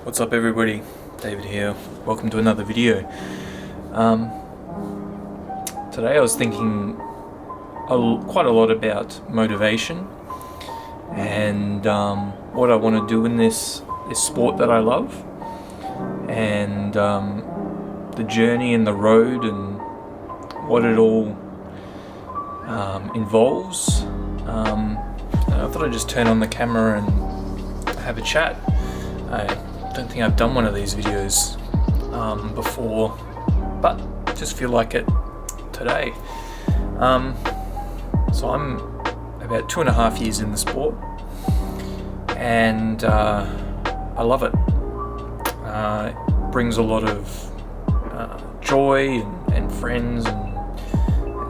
What's up everybody, David here, welcome to another video. Today I was thinking quite a lot about motivation and what I want to do in this sport that I love, and the journey and the road and what it all involves. I thought I'd just turn on the camera and have a chat. I don't think I've done one of these videos before, but just feel like it today. So I'm about 2.5 years in the sport, and I love it. It brings a lot of joy and friends, and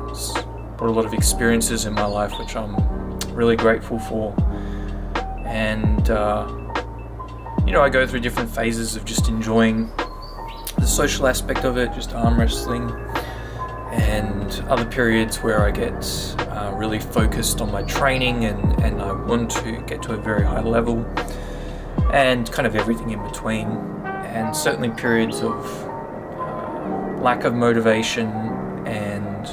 it's brought a lot of experiences in my life which I'm really grateful for. And I go through different phases of just enjoying the social aspect of it, just arm wrestling, and other periods where I get really focused on my training and I want to get to a very high level, and kind of everything in between, and certainly periods of lack of motivation and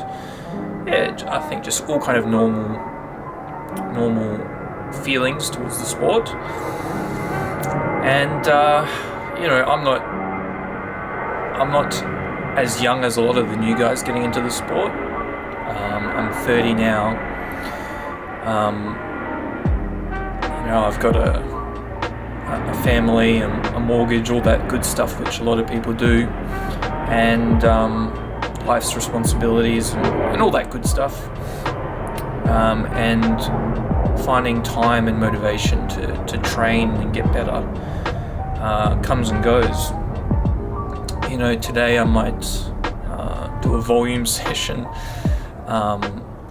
I think just all kind of normal feelings towards the sport. And I'm not as young as a lot of the new guys getting into the sport. I'm 30 now. I've got a family and a mortgage, all that good stuff which a lot of people do, and life's responsibilities and all that good stuff. And finding time and motivation to train and get better comes and goes. Today I might do a volume session,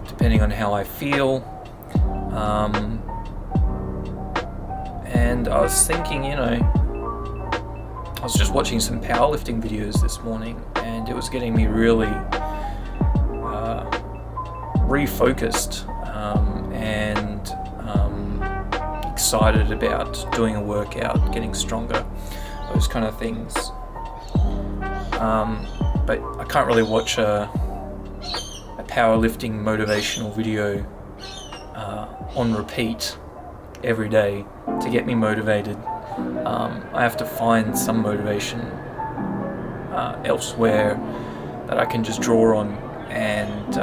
depending on how I feel. And I was thinking, I was just watching some powerlifting videos this morning, and it was getting me really refocused and excited about doing a workout, getting stronger, those kind of things. But I can't really watch a powerlifting motivational video on repeat every day to get me motivated. I have to find some motivation elsewhere that I can just draw on and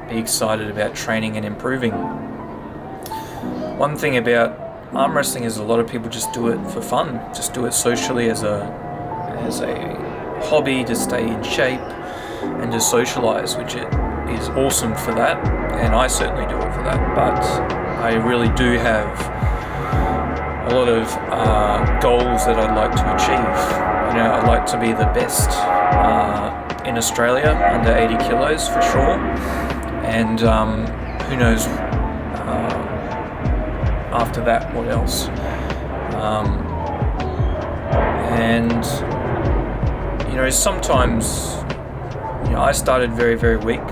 be excited about training and improving. One thing about arm wrestling is a lot of people just do it for fun, just do it socially as a hobby to stay in shape and just socialize, which it is awesome for that, and I certainly do it for that. But I really do have a lot of goals that I'd like to achieve. I'd like to be the best in Australia under 80 kilos for sure, and who knows after that what else. And sometimes I started very, very weak,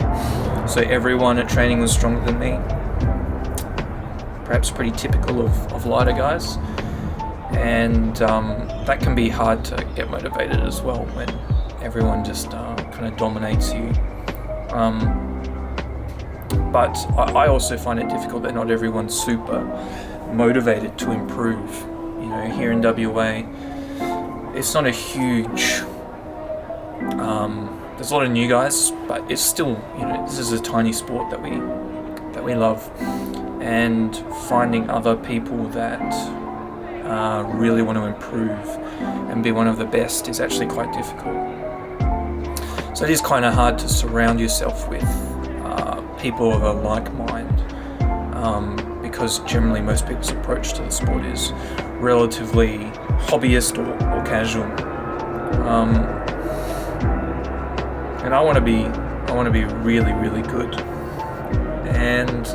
so everyone at training was stronger than me, perhaps pretty typical of lighter guys, and that can be hard to get motivated as well when everyone just kind of dominates you. But I also find it difficult that not everyone's super motivated to improve. Here in WA, it's not a huge there's a lot of new guys, but it's still, this is a tiny sport that we love, and finding other people that really want to improve and be one of the best is actually quite difficult. So it is kind of hard to surround yourself with people of a like mind, because generally most people's approach to the sport is relatively hobbyist or casual. And I want to be really, really good. And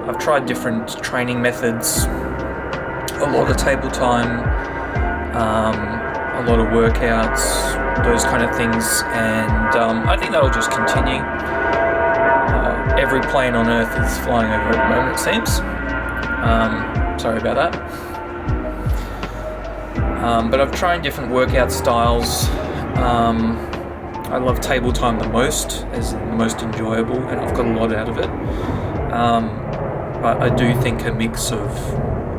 I've tried different training methods, a lot of table time, a lot of workouts, those kind of things, and I think that'll just continue. Every plane on Earth is flying over at the moment, it seems. Sorry about that. But I've tried different workout styles. I love table time the most, as the most enjoyable, and I've got a lot out of it. But I do think a mix of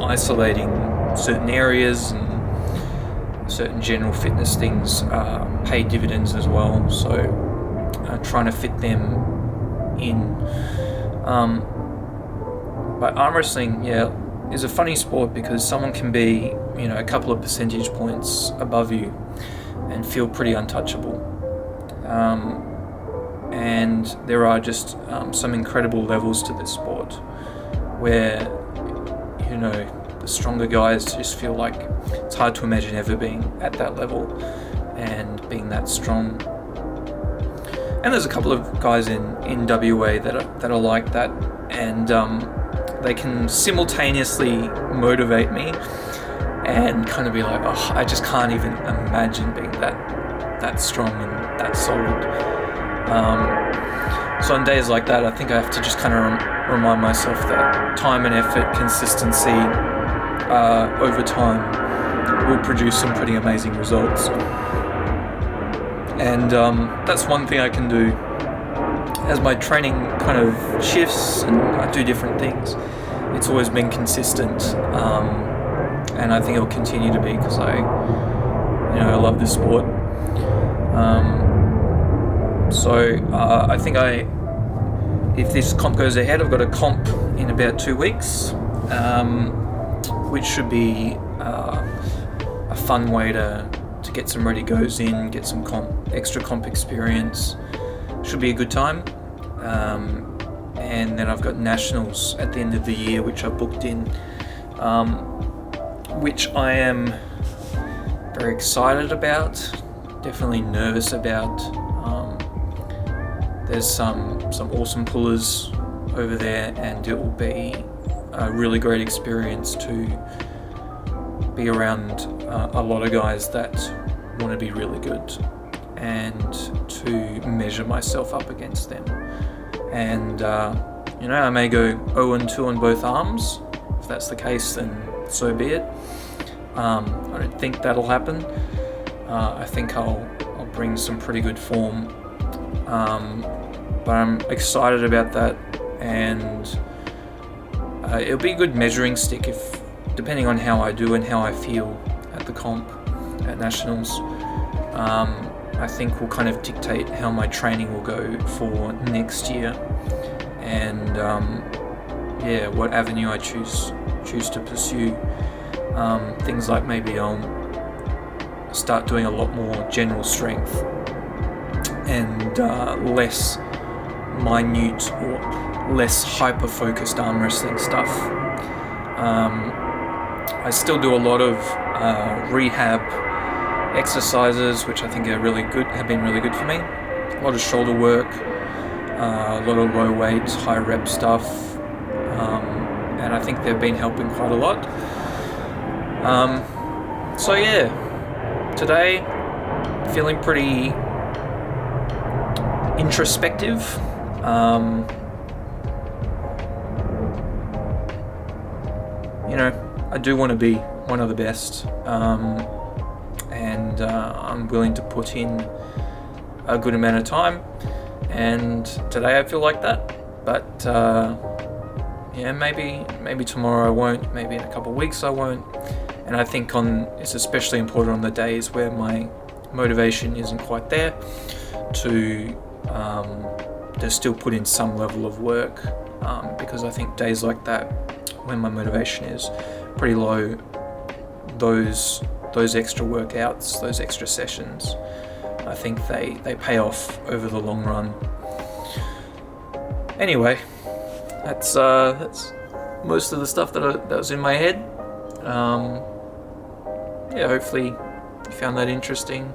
isolating certain areas and certain general fitness things pay dividends as well. So trying to fit them in. But arm wrestling, is a funny sport because someone can be, a couple of percentage points above you and feel pretty untouchable. And there are just some incredible levels to this sport where, the stronger guys just feel like it's hard to imagine ever being at that level and being that strong. And there's a couple of guys in WA that are like that, and they can simultaneously motivate me and kind of be like, oh, I just can't even imagine being that strong and that solid. So on days like that, I think I have to just kind of remind myself that time and effort, consistency over time will produce some pretty amazing results. And that's one thing I can do as my training kind of shifts and I do different things. It's always been consistent, and I think it'll continue to be because I love this sport. So I think if this comp goes ahead, I've got a comp in about 2 weeks, which should be a fun way to get some ready goes in, get some extra comp experience. Should be a good time. And then I've got nationals at the end of the year, which I booked in, which I am very excited about, definitely nervous about. There's some awesome pullers over there, and it will be a really great experience to be around a lot of guys that want to be really good and to measure myself up against them. And I may go 0-2 on both arms. If that's the case, then so be it. I don't think that'll happen. I think I'll bring some pretty good form, but I'm excited about that, and it'll be a good measuring stick depending on how I do and how I feel at the comp at nationals. I think will kind of dictate how my training will go for next year, and what avenue I choose to pursue. Things like maybe I'll start doing a lot more general strength and less minute or less hyper-focused arm wrestling stuff. I still do a lot of rehab exercises, which I think have been really good for me. A lot of shoulder work, a lot of low weight, high rep stuff, and I think they've been helping quite a lot. Today feeling pretty introspective. I do want to be one of the best, and I'm willing to put in a good amount of time, and today I feel like that, but maybe tomorrow I won't, maybe in a couple of weeks I won't. And I think it's especially important on the days where my motivation isn't quite there to still put in some level of work, because I think days like that, when my motivation is pretty low, those extra workouts, those extra sessions, I think they pay off over the long run. Anyway, that's most of the stuff that was in my head. Hopefully you found that interesting.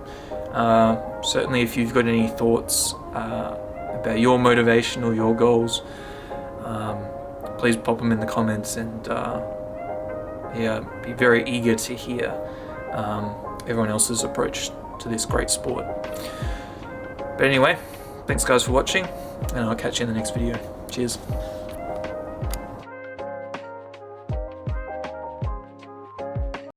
Certainly if you've got any thoughts about your motivation or your goals, please pop them in the comments, and be very eager to hear everyone else's approach to this great sport. But anyway, thanks guys for watching, and I'll catch you in the next video. Cheers.